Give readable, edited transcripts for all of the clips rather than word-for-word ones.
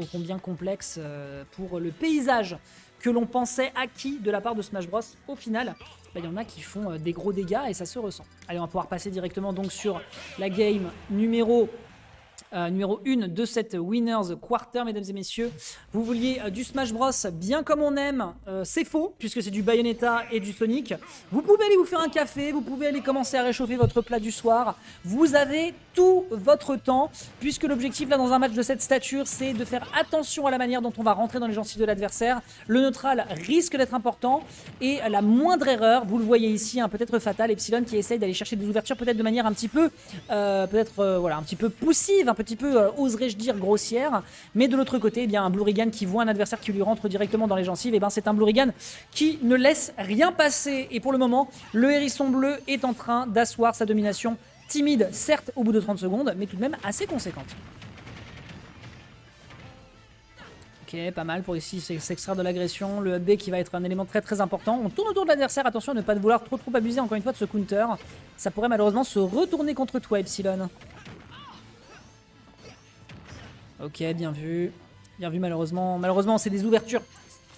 ô combien complexe pour le paysage que l'on pensait acquis de la part de Smash Bros. Au final, il y en a qui font des gros dégâts et ça se ressent. Allez, on va pouvoir passer directement donc sur la game numéro 1 de cette Winners Quarter, mesdames et messieurs. Vous vouliez du Smash Bros bien comme on aime, c'est faux, puisque c'est du Bayonetta et du Sonic. Vous pouvez aller vous faire un café, vous pouvez aller commencer à réchauffer votre plat du soir. Vous avez tout votre temps, puisque l'objectif là dans un match de cette stature, c'est de faire attention à la manière dont on va rentrer dans les gencives de l'adversaire. Le neutral risque d'être important, et la moindre erreur, vous le voyez ici, peut être fatale. Epsilon qui essaye d'aller chercher des ouvertures peut-être de manière un petit peu, voilà, un petit peu poussive, un petit peu, oserais-je dire, grossière. Mais de l'autre côté, eh bien, un Blurigan qui voit un adversaire qui lui rentre directement dans les gencives, et ben c'est un Blurigan qui ne laisse rien passer. Et pour le moment, le hérisson bleu est en train d'asseoir sa domination timide, certes au bout de 30 secondes, mais tout de même assez conséquente. Ok, pas mal pour ici s'extraire de l'agression. Le up B qui va être un élément très très important. On tourne autour de l'adversaire, attention à ne pas vouloir trop abuser encore une fois de ce counter. Ça pourrait malheureusement se retourner contre toi, Epsilon. Ok, bien vu. Bien vu, malheureusement. Malheureusement, c'est des ouvertures.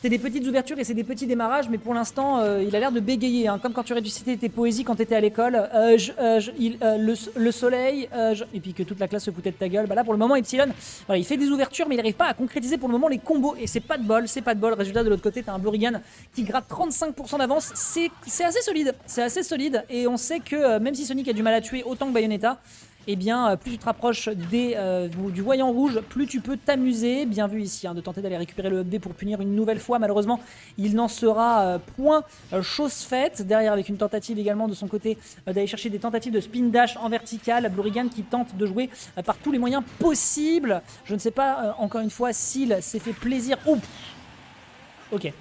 C'est des petites ouvertures et c'est des petits démarrages, mais pour l'instant, il a l'air de bégayer. Comme quand tu récitais tes poésies quand tu étais à l'école. Le soleil, et puis que toute la classe se foutait de ta gueule. Bah là, pour le moment, Epsilon, voilà, il fait des ouvertures, mais il n'arrive pas à concrétiser pour le moment les combos. Et c'est pas de bol, c'est pas de bol. Résultat, de l'autre côté, t'as un Blurigan qui gratte 35% d'avance. C'est assez solide. C'est assez solide. Et on sait que même si Sonic a du mal à tuer autant que Bayonetta, eh bien, plus tu te rapproches du voyant rouge, plus tu peux t'amuser. Bien vu ici, de tenter d'aller récupérer le up B pour punir une nouvelle fois. Malheureusement, il n'en sera point chose faite. Derrière, avec une tentative également de son côté d'aller chercher des tentatives de spin dash en vertical. Blurigan qui tente de jouer par tous les moyens possibles. Je ne sais pas, encore une fois, s'il s'est fait plaisir. Oh, ok,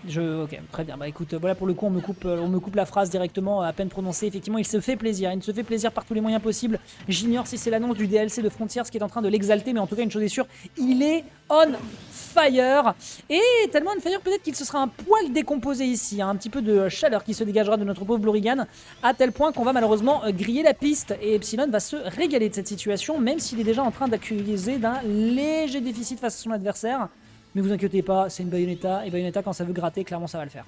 très bien. Bah écoute, voilà, pour le coup, on me coupe la phrase directement, à peine prononcée. Effectivement, il se fait plaisir. Il se fait plaisir par tous les moyens possibles. J'ignore si c'est l'annonce du DLC de Frontiers qui est en train de l'exalter, mais en tout cas, une chose est sûre, il est on fire. Et tellement on fire, peut-être qu'il se sera un poil décomposé ici. Un petit peu de chaleur qui se dégagera de notre pauvre Blurigan, à tel point qu'on va malheureusement griller la piste. Et Epsilon va se régaler de cette situation, même s'il est déjà en train d'accuser d'un léger déficit face à son adversaire. Mais vous inquiétez pas, c'est une Bayonetta, et Bayonetta quand ça veut gratter, clairement ça va le faire.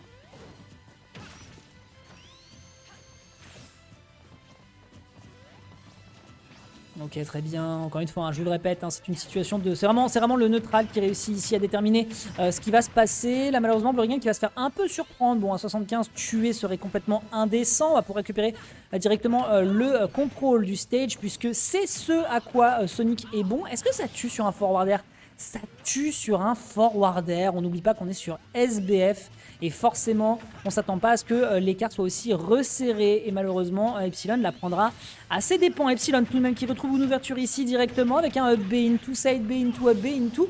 Ok, très bien. Encore une fois, je le répète, c'est une situation de... C'est vraiment le neutral qui réussit ici à déterminer ce qui va se passer. Là, malheureusement, Blurigan qui va se faire un peu surprendre. Bon, à 75, tuer serait complètement indécent. On va pouvoir récupérer directement le contrôle du stage, puisque c'est ce à quoi Sonic est bon. Est-ce que ça tue sur un forwarder ? Ça tue sur un forwarder. On n'oublie pas qu'on est sur SBF. Et forcément, on ne s'attend pas à ce que l'écart soit aussi resserré. Et malheureusement, Epsilon la prendra à ses dépens. Epsilon tout de même qui retrouve une ouverture ici directement avec un up B into, side B into, up B into.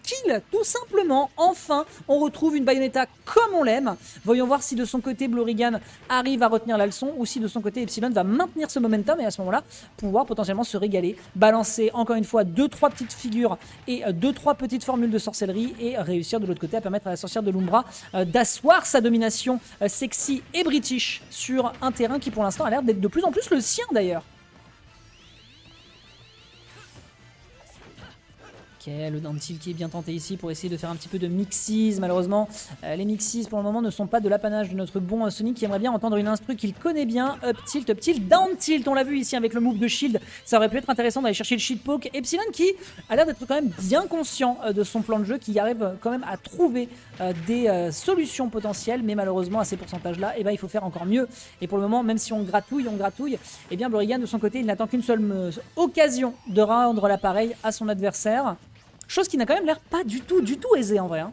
Kill tout simplement. Enfin, on retrouve une Bayonetta comme on l'aime. Voyons voir si de son côté, Blurigan arrive à retenir la leçon ou si de son côté, Epsilon va maintenir ce momentum et à ce moment-là, pouvoir potentiellement se régaler. Balancer encore une fois 2-3 petites figures et 2-3 petites formules de sorcellerie et réussir de l'autre côté à permettre à la sorcière de l'Umbra d'asseoir sa domination sexy et british sur un terrain qui pour l'instant a l'air d'être de plus en plus le sien d'ailleurs. Ok, le down tilt qui est bien tenté ici pour essayer de faire un petit peu de mixes. Malheureusement, les mixes pour le moment ne sont pas de l'apanage de notre bon Sonic qui aimerait bien entendre une instru qu'il connaît bien. Up tilt, down tilt. On l'a vu ici avec le move de shield. Ça aurait pu être intéressant d'aller chercher le shield poke. Epsilon qui a l'air d'être quand même bien conscient de son plan de jeu, qui arrive quand même à trouver des solutions potentielles. Mais malheureusement, à ces pourcentages-là, il faut faire encore mieux. Et pour le moment, même si on gratouille, et bien Blurigan de son côté, il n'attend qu'une seule occasion de rendre l'appareil à son adversaire. Chose qui n'a quand même l'air pas du tout aisée en vrai.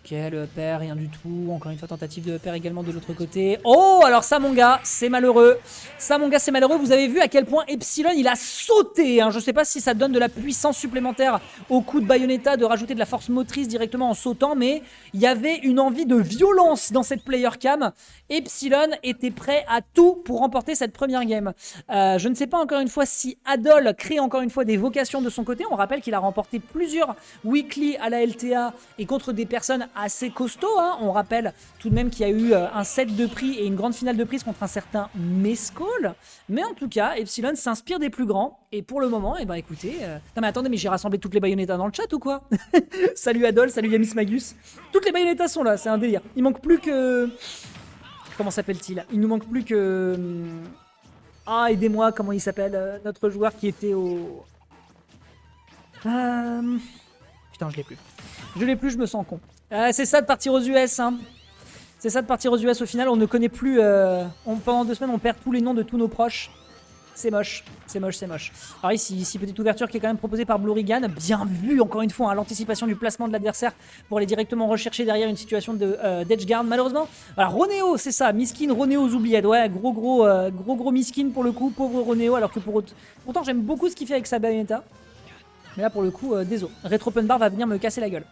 Ok, le upper, rien du tout. Encore une fois, tentative de upper également de l'autre côté. Oh, alors ça, mon gars, c'est malheureux. Ça, mon gars, c'est malheureux. Vous avez vu à quel point Epsilon, il a sauté. Je sais pas si ça donne de la puissance supplémentaire au coup de Bayonetta, de rajouter de la force motrice directement en sautant, mais il y avait une envie de violence dans cette player cam. Epsilon était prêt à tout pour remporter cette première game. Je ne sais pas encore une fois si Adol crée encore une fois des vocations de son côté. On rappelle qu'il a remporté plusieurs weekly à la LTA et contre des personnes assez costaud. Hein. On rappelle tout de même qu'il y a eu un set de prix et une grande finale de prise contre un certain Mescall. Mais en tout cas, Epsilon s'inspire des plus grands. Et pour le moment, eh ben, écoutez... Non mais attendez, mais j'ai rassemblé toutes les Bayonetta dans le chat ou quoi? Salut Adol, salut Yamis Magus. Toutes les Bayonetta sont là, c'est un délire. Il manque plus que... Comment s'appelle-t-il? Il nous manque plus que... Ah, aidez-moi, comment il s'appelle? Notre joueur qui était au... Putain, je l'ai plus. Je l'ai plus, je me sens con. C'est ça de partir aux US, hein. C'est ça de partir aux US au final, on ne connaît plus... Pendant 2 semaines, on perd tous les noms de tous nos proches. C'est moche, c'est moche, c'est moche. Alors ici, petite ouverture qui est quand même proposée par Blurigan. Bien vu, encore une fois, hein, l'anticipation du placement de l'adversaire pour aller directement rechercher derrière une situation d'edgeguard. Malheureusement, voilà, Ronéo, c'est ça, miskin Ronéo aux oubliettes. Ouais, gros miskin pour le coup, pauvre Ronéo, alors que pourtant j'aime beaucoup ce qu'il fait avec sa Bayonetta. Mais là, pour le coup, désolé. Retro Open Bar va venir me casser la gueule.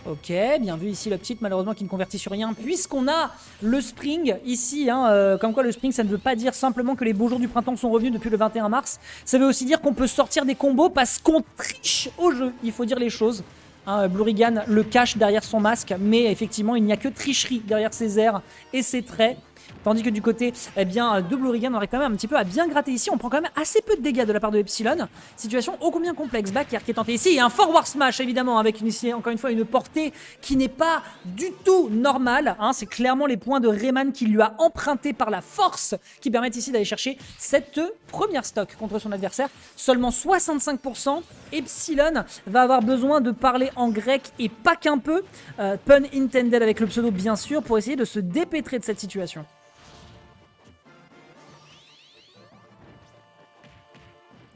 Ok, bien vu ici la petite, malheureusement, qui ne convertit sur rien. Puisqu'on a le Spring ici, hein, comme quoi le Spring, ça ne veut pas dire simplement que les beaux jours du printemps sont revenus depuis le 21 mars. Ça veut aussi dire qu'on peut sortir des combos parce qu'on triche au jeu. Il faut dire les choses. Hein, Blurigan le cache derrière son masque, mais effectivement, il n'y a que tricherie derrière ses airs et ses traits. Tandis que du côté de Blurigan, on aurait quand même un petit peu à bien gratter ici. On prend quand même assez peu de dégâts de la part de Epsilon. Situation ô combien complexe. Backer qui est tenté ici. Et un forward smash évidemment avec encore une fois une portée qui n'est pas du tout normale. Hein. C'est clairement les points de Rayman qui lui a emprunté par la force qui permettent ici d'aller chercher cette première stock contre son adversaire. Seulement 65%. Epsilon va avoir besoin de parler en grec et pas qu'un peu. Pun intended avec le pseudo bien sûr pour essayer de se dépêtrer de cette situation.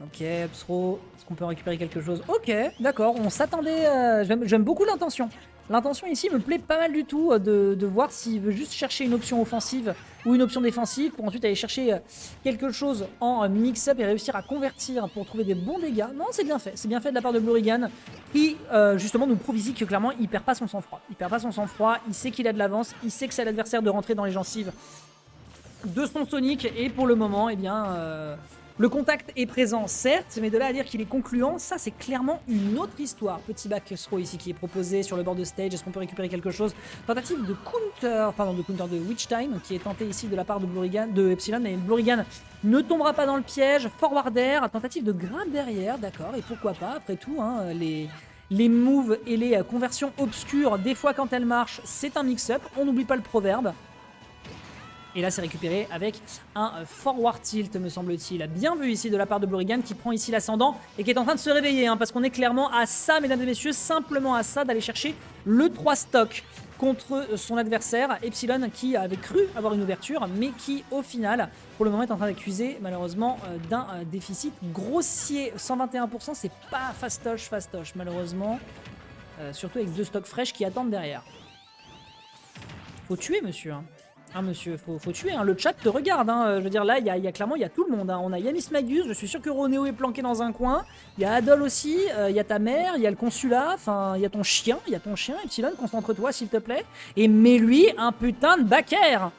Ok, Upsro, est-ce qu'on peut en récupérer quelque chose? Ok, d'accord, on s'attendait... J'aime beaucoup l'intention. L'intention ici me plaît pas mal du tout de voir s'il veut juste chercher une option offensive ou une option défensive pour ensuite aller chercher quelque chose en mix-up et réussir à convertir pour trouver des bons dégâts. Non, c'est bien fait de la part de Blurigan qui justement nous prouve ici que clairement il perd pas son sang-froid. Il perd pas son sang-froid, il sait qu'il a de l'avance, il sait que c'est à l'adversaire de rentrer dans les gencives de son Sonic et pour le moment, eh bien... Le contact est présent, certes, mais de là à dire qu'il est concluant, ça c'est clairement une autre histoire. Petit back throw ici qui est proposé sur le bord de stage. Est-ce qu'on peut récupérer quelque chose? Tentative de counter de Witch Time qui est tenté ici de la part de Epsilon. Mais Blurigan ne tombera pas dans le piège. Forward air, tentative de grab derrière, d'accord. Et pourquoi pas, après tout, hein, les moves et les conversions obscures, des fois quand elles marchent, c'est un mix-up. On n'oublie pas le proverbe. Et là, c'est récupéré avec un forward tilt, me semble-t-il. Bien vu ici de la part de Blurigan qui prend ici l'ascendant et qui est en train de se réveiller. Hein, parce qu'on est clairement à ça, mesdames et messieurs, simplement à ça d'aller chercher le 3 stock contre son adversaire. Epsilon qui avait cru avoir une ouverture, mais qui, au final, pour le moment, est en train d'accuser, malheureusement, d'un déficit grossier. 121%, c'est pas fastoche, malheureusement. Surtout avec 2 stocks fraîches qui attendent derrière. Faut tuer, monsieur, hein. Ah monsieur, faut tuer, hein. Le chat te regarde, hein. Je veux dire là, il y a clairement tout le monde, hein. On a Yamis Magus, je suis sûr que Ronéo est planqué dans un coin, il y a Adol aussi, il y a ta mère, il y a le consulat, enfin il y a ton chien, Epsilon, concentre-toi s'il te plaît, et mets-lui un putain de backer.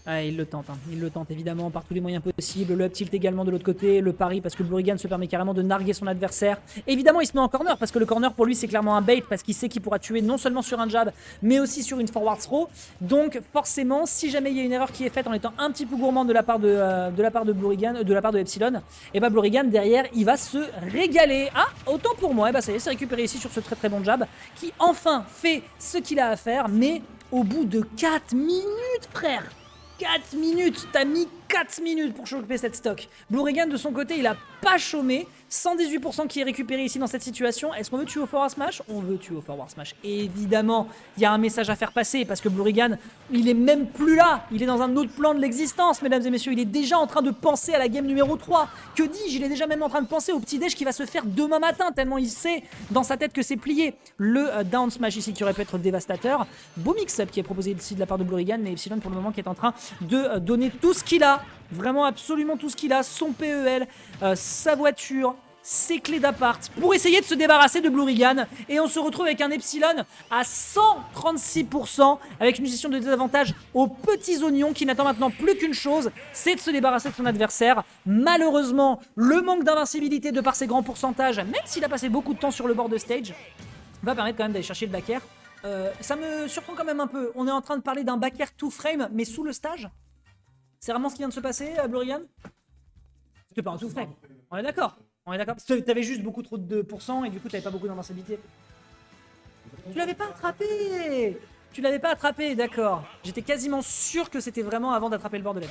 Ah, il le tente évidemment par tous les moyens possibles. Le up tilt également de l'autre côté, le pari parce que Blurigan se permet carrément de narguer son adversaire. Évidemment, il se met en corner parce que le corner pour lui c'est clairement un bait parce qu'il sait qu'il pourra tuer non seulement sur un jab mais aussi sur une forward throw. Donc forcément, si jamais il y a une erreur qui est faite en étant un petit peu gourmand de la part de Blurigan, de la part de Epsilon, et bah Blurigan derrière il va se régaler. Ah, autant pour moi, et bah ça y est, c'est récupéré ici sur ce très très bon jab qui enfin fait ce qu'il a à faire, mais au bout de 4 minutes, frère. 4 minutes, t'as mis 4 minutes pour choper cette stock. Blurigan de son côté, il a pas chômé. 118% qui est récupéré ici dans cette situation. Est-ce qu'on veut tuer au forward smash? On veut tuer au forward smash. Et évidemment, il y a un message à faire passer parce que Blurigan, il est même plus là. Il est dans un autre plan de l'existence, mesdames et messieurs. Il est déjà en train de penser à la game numéro 3. Que dis-je? Il est déjà même en train de penser au petit déj qui va se faire demain matin, tellement il sait dans sa tête que c'est plié. Le down smash ici qui aurait pu être dévastateur. Beau mix-up qui est proposé ici de la part de Blurigan, mais Epsilon pour le moment qui est en train de donner tout ce qu'il a. Vraiment absolument tout ce qu'il a, son PEL, sa voiture, ses clés d'appart, pour essayer de se débarrasser de Blurigan. Et on se retrouve avec un Epsilon à 136%, avec une gestion de désavantage aux petits oignons qui n'attend maintenant plus qu'une chose, c'est de se débarrasser de son adversaire. Malheureusement, le manque d'invincibilité de par ses grands pourcentages, même s'il a passé beaucoup de temps sur le bord de stage, va permettre quand même d'aller chercher le back air. Ça me surprend quand même un peu. On est en train de parler d'un back air 2 frame, mais sous le stage. C'est vraiment ce qui vient de se passer à Blurigan? C'était pas un 2 frame. On est d'accord. On est d'accord. Parce que t'avais juste beaucoup trop de % et du coup t'avais pas beaucoup d'invincibilité. Tu l'avais pas attrapé! Tu l'avais pas attrapé, d'accord. J'étais quasiment sûr que c'était vraiment avant d'attraper le bordelais.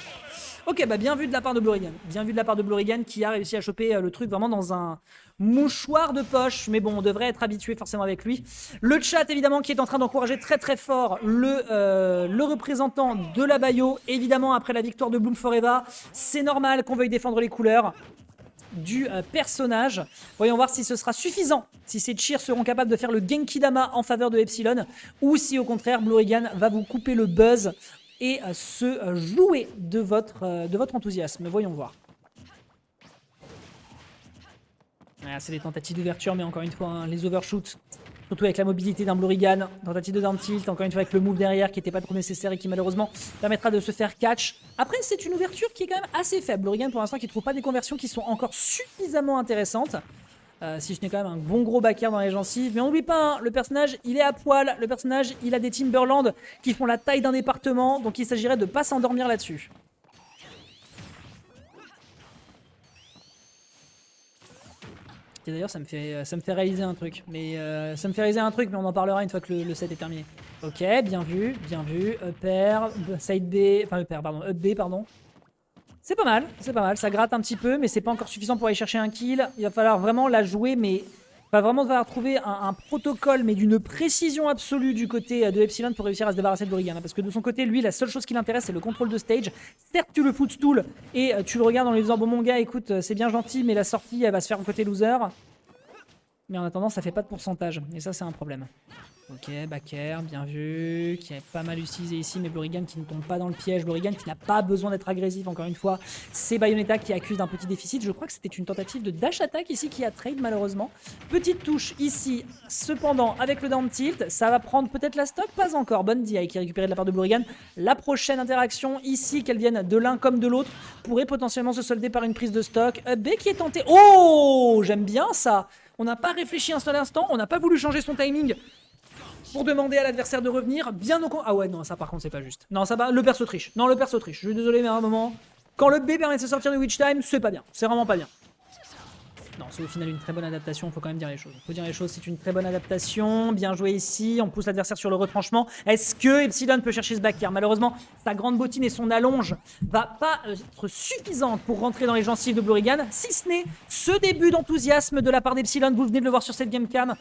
Ok, bah bien vu de la part de Blurigan. Bien vu de la part de Blurigan qui a réussi à choper le truc vraiment dans un mouchoir de poche. Mais bon, on devrait être habitué forcément avec lui. Le chat, évidemment, qui est en train d'encourager très très fort le représentant de la Bayo. Évidemment, après la victoire de Bloom Forever, c'est normal qu'on veuille défendre les couleurs du personnage. Voyons voir si ce sera suffisant, si ces cheers seront capables de faire le Genki Dama en faveur de Epsilon, ou si au contraire Blurigan va vous couper le buzz et se jouer de votre enthousiasme. Voyons voir. Ah, c'est des tentatives d'ouverture, mais encore une fois, hein, les overshoots, surtout avec la mobilité d'un Blurigan, tentative de down tilt, encore une fois avec le move derrière qui n'était pas trop nécessaire et qui malheureusement permettra de se faire catch. Après, c'est une ouverture qui est quand même assez faible. Blurigan pour l'instant qui ne trouve pas des conversions qui sont encore suffisamment intéressantes. Si ce n'est quand même un bon gros backer dans les gencives. Mais on n'oublie pas, hein, le personnage il est à poil, le personnage il a des Timberland qui font la taille d'un département, donc il s'agirait de ne pas s'endormir là-dessus. Et d'ailleurs, ça me fait réaliser un truc. Mais on en parlera une fois que le set est terminé. Ok, bien vu, bien vu. Up air, side B, enfin up air, pardon, up B, pardon. C'est pas mal, ça gratte un petit peu, mais c'est pas encore suffisant pour aller chercher un kill. Il va falloir vraiment la jouer, mais il va vraiment falloir trouver un protocole, mais d'une précision absolue du côté de Epsilon pour réussir à se débarrasser de Blurigan. Parce que de son côté, lui, la seule chose qui l'intéresse, c'est le contrôle de stage. Certes, tu le footstool et tu le regardes en lui disant, bon mon gars, écoute, c'est bien gentil, mais la sortie, elle va se faire en côté loser. Mais en attendant, ça fait pas de pourcentage, et ça, c'est un problème. Ok, back air, bien vu, qui est pas mal utilisé ici, mais Blurigan qui ne tombe pas dans le piège, Blurigan qui n'a pas besoin d'être agressif, encore une fois, c'est Bayonetta qui accuse d'un petit déficit, je crois que c'était une tentative de dash attack ici qui a trade malheureusement. Petite touche ici, cependant, avec le down tilt, ça va prendre peut-être la stock, pas encore, bonne DI qui est récupérée de la part de Blurigan. La prochaine interaction ici, qu'elle vienne de l'un comme de l'autre, pourrait potentiellement se solder par une prise de stock. B qui est tenté, oh, j'aime bien ça. On n'a pas réfléchi un seul instant, on n'a pas voulu changer son timing pour demander à l'adversaire de revenir, bien au contraire. Ah ouais, non, ça par contre, c'est pas juste. Non, ça va, le perso triche. Non, le perso triche. Je suis désolé, mais à un moment, quand le B permet de se sortir de Witch Time, c'est pas bien. C'est vraiment pas bien. Non, c'est au final une très bonne adaptation, il faut quand même dire les choses. Il faut dire les choses, c'est une très bonne adaptation. Bien joué ici, on pousse l'adversaire sur le retranchement. Est-ce que Epsilon peut chercher ce back air? Malheureusement, sa grande bottine et son allonge va pas être suffisante pour rentrer dans les gencives de Blurigan, si ce n'est ce début d'enthousiasme de la part d'Epsilon. Vous venez de le voir sur cette game cam,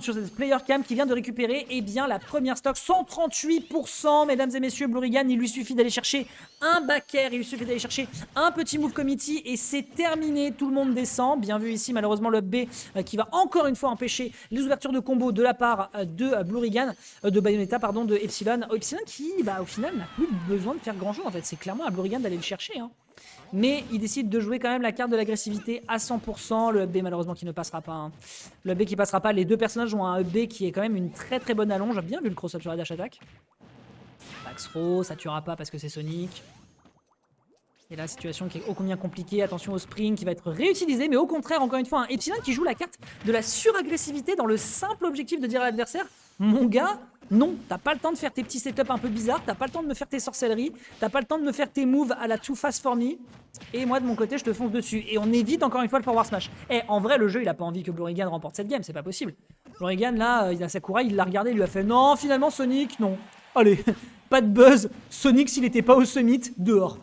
sur cette player cam qui vient de récupérer bien la première stock, 138%, mesdames et messieurs. Blurigan, il lui suffit d'aller chercher un back air, il lui suffit d'aller chercher un petit move committee et c'est terminé, tout le monde descend. Bien vu ici, malheureusement le B qui va encore une fois empêcher les ouvertures de combo de la part de Blurigan, de Bayonetta, pardon, de Epsilon. Epsilon qui, au final, n'a plus besoin de faire grand chose en fait, c'est clairement à Blurigan d'aller le chercher. Hein. Mais il décide de jouer quand même la carte de l'agressivité à 100%. Le B malheureusement qui ne passera pas. Hein. Le B qui passera pas. Les deux personnages ont un B qui est quand même une très très bonne allonge. Bien vu le cross-up sur la dash attack. Max throw, ça tuera pas parce que c'est Sonic. Et là, situation qui est ô combien compliquée. Attention au spring qui va être réutilisé. Mais au contraire, encore une fois, un Epsilon qui joue la carte de la suragressivité dans le simple objectif de dire à l'adversaire, mon gars, non, t'as pas le temps de faire tes petits setups un peu bizarres, t'as pas le temps de me faire tes sorcelleries, t'as pas le temps de me faire tes moves à la too fast for me. Et moi, de mon côté, je te fonce dessus. Et on évite encore une fois le forward smash. Et en vrai, le jeu, il a pas envie que Blurigan remporte cette game, c'est pas possible. Blurigan, là, il a Sakura, il l'a regardé, il lui a fait, non, finalement, Sonic, non. Allez, pas de buzz. Sonic, s'il était pas au summit, dehors.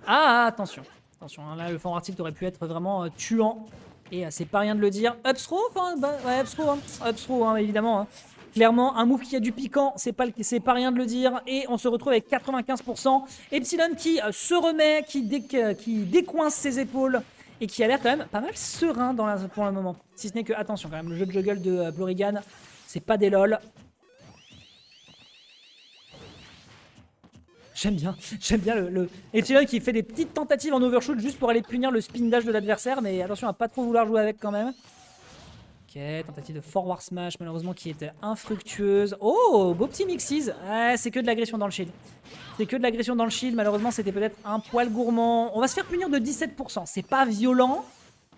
Ah, attention. Attention, hein, là, le forward tilt aurait pu être vraiment tuant. Et c'est pas rien de le dire. Up throw, enfin, ouais, up throw, hein. Up throw, hein, évidemment. Hein. Clairement, un move qui a du piquant, c'est pas rien de le dire. Et on se retrouve avec 95%. Epsilon qui se remet, qui décoince ses épaules et qui a l'air quand même pas mal serein pour le moment. Si ce n'est que, attention quand même, le jeu de juggle de Blurigan, c'est pas des lol. J'aime bien le Epsilon qui fait des petites tentatives en overshoot juste pour aller punir le spin dash de l'adversaire, mais attention à pas trop vouloir jouer avec quand même. Ok, tentative de forward smash malheureusement qui était infructueuse. Oh, beau petit mixes. Ouais, c'est que de l'agression dans le shield. C'est que de l'agression dans le shield, malheureusement c'était peut-être un poil gourmand. On va se faire punir de 17%, c'est pas violent,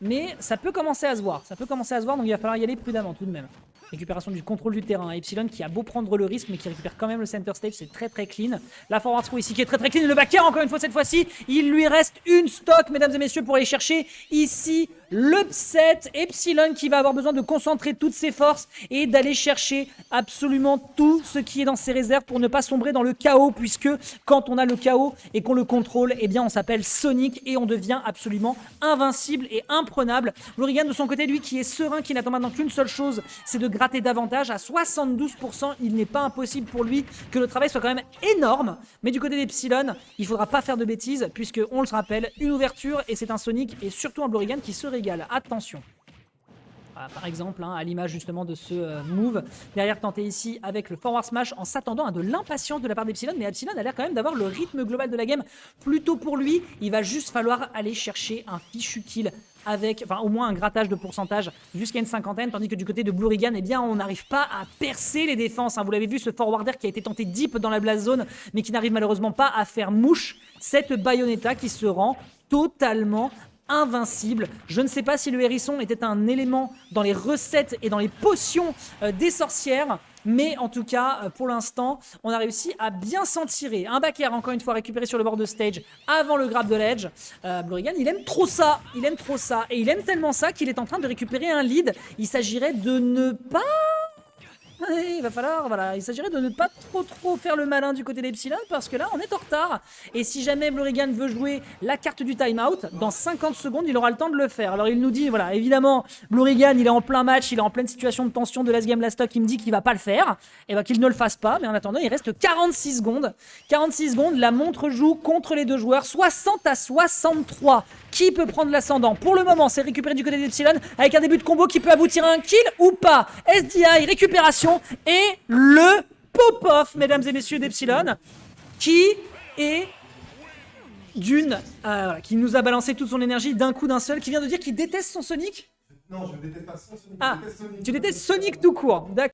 mais ça peut commencer à se voir. Ça peut commencer à se voir, donc il va falloir y aller prudemment tout de même. Récupération du contrôle du terrain. Epsilon qui a beau prendre le risque, mais qui récupère quand même le center stage, c'est très très clean. La forward throw ici qui est très très clean. Le backer encore une fois cette fois-ci. Il lui reste une stock, mesdames et messieurs, pour aller chercher ici l'upset. Epsilon qui va avoir besoin de concentrer toutes ses forces et d'aller chercher absolument tout ce qui est dans ses réserves pour ne pas sombrer dans le chaos, puisque quand on a le chaos et qu'on le contrôle, eh bien on s'appelle Sonic et on devient absolument invincible et imprenable. Blurigan de son côté, lui, qui est serein, qui n'attend maintenant qu'une seule chose, c'est de gratter davantage. À 72%, il n'est pas impossible pour lui que le travail soit quand même énorme, mais du côté d'Epsilon, il faudra pas faire de bêtises, puisque on le rappelle, une ouverture et c'est un Sonic et surtout un Blurigan qui se régale. Attention. Voilà, par exemple, hein, à l'image justement de ce move, derrière tenté ici avec le forward smash en s'attendant à de l'impatience de la part d'Epsilon, mais Epsilon a l'air quand même d'avoir le rythme global de la game plutôt pour lui. Il va juste falloir aller chercher un fichu kill avec, enfin au moins un grattage de pourcentage jusqu'à une cinquantaine, tandis que du côté de Blurigan, eh bien on n'arrive pas à percer les défenses, hein. Vous l'avez vu, ce forwarder qui a été tenté deep dans la blast zone, mais qui n'arrive malheureusement pas à faire mouche cette Bayonetta qui se rend totalement invincible. Je ne sais pas si le hérisson était un élément dans les recettes et dans les potions des sorcières, mais en tout cas, pour l'instant, on a réussi à bien s'en tirer. Un back air, encore une fois, récupéré sur le bord de stage avant le grab de l'edge. Blurigan, il aime trop ça, il aime trop ça, et il aime tellement ça qu'il est en train de récupérer un lead. Il s'agirait de ne pas... Il va falloir, voilà, il s'agirait de ne pas trop faire le malin du côté d'Epsilon parce que là on est en retard et si jamais Blurigan veut jouer la carte du timeout, dans 50 secondes il aura le temps de le faire. Alors il nous dit, voilà, évidemment Blurigan il est en plein match, il est en pleine situation de tension de last game last stock, il me dit qu'il va pas le faire, et ben qu'il ne le fasse pas, mais en attendant il reste 46 secondes. 46 secondes, la montre joue contre les deux joueurs, 60-63. Qui peut prendre l'ascendant? Pour le moment, c'est récupéré du côté d'Epsilon avec un début de combo qui peut aboutir à un kill ou pas. SDI, récupération et le pop-off, mesdames et messieurs d'Epsilon, qui est d'une... voilà, qui nous a balancé toute son énergie d'un coup d'un seul, qui vient de dire qu'il déteste son Sonic. Non, je ne déteste pas son Sonic. Ah, je déteste Sonic. tu détestes Sonic tout court. D'accord.